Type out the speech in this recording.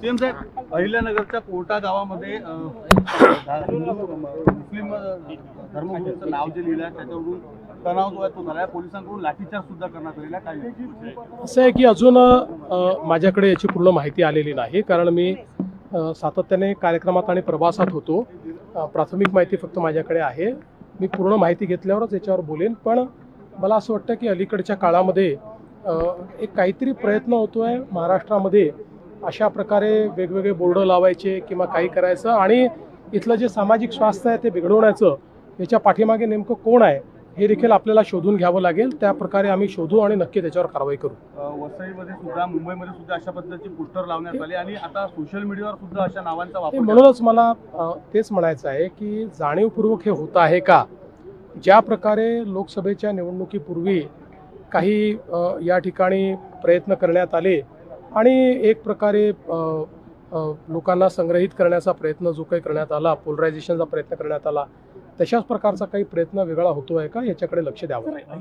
CM साहेब, अहिल्यानगरच्या कोटा गावामध्ये मुस्लिम धर्मगुरूंचं नाव जे लिहिलं आहे त्याच्यावरून तणाव जो आहे तो झाला आहे. पोलिसांकडून लाठीचार्ज सुद्धा करण्यात आलेला आहे. काय असं आहे की अजून माझ्याकडे याची पूर्ण माहिती आलेली नाही, कारण मी सातत्याने कार्यक्रमात आणि प्रवासात होतो. प्राथमिक माहिती फक्त माझ्याकडे आहे. मी पूर्ण माहिती घेतल्यावरच याच्यावर बोलेन. पण मला असं वाटतं की अलीकडच्या काळामध्ये एक काहीतरी प्रयत्न होतो आहे महाराष्ट्रामध्ये अशा प्रकारे वेगवेगळे बोर्ड लावायचे किंवा काही करायचं आणि इथलं जे सामाजिक स्वास्थ्य आहे ते बिघडवण्याचं याच्या पाठीमागे नेमकं कोण आहे हे देखील आपल्याला शोधून घ्यावं लागेल. त्या प्रकारे आम्ही शोधू आणि नक्की त्याच्यावर कारवाई करू. वसईमध्ये सुद्धा, मुंबईमध्ये सुद्धा अशा पद्धतीचे पोस्टर लावण्यात आले आणि आता सोशल मीडियावर सुद्धा अशा नावांचा वापर. म्हणूनच मला तेच म्हणायचं आहे की जाणीवपूर्वक हे होत आहे का? ज्या प्रकारे लोकसभेच्या निवडणुकीपूर्वी काही या ठिकाणी प्रयत्न करण्यात आले आणि एक प्रकारे लोकांना संग्रहित करण्याचा प्रयत्न जो काही करण्यात आला, पोलरायझेशनचा प्रयत्न करण्यात आला, तशाच प्रकारचा काही प्रयत्न वेगळा होतो आहे का याच्याकडे लक्ष द्यावं लागेल.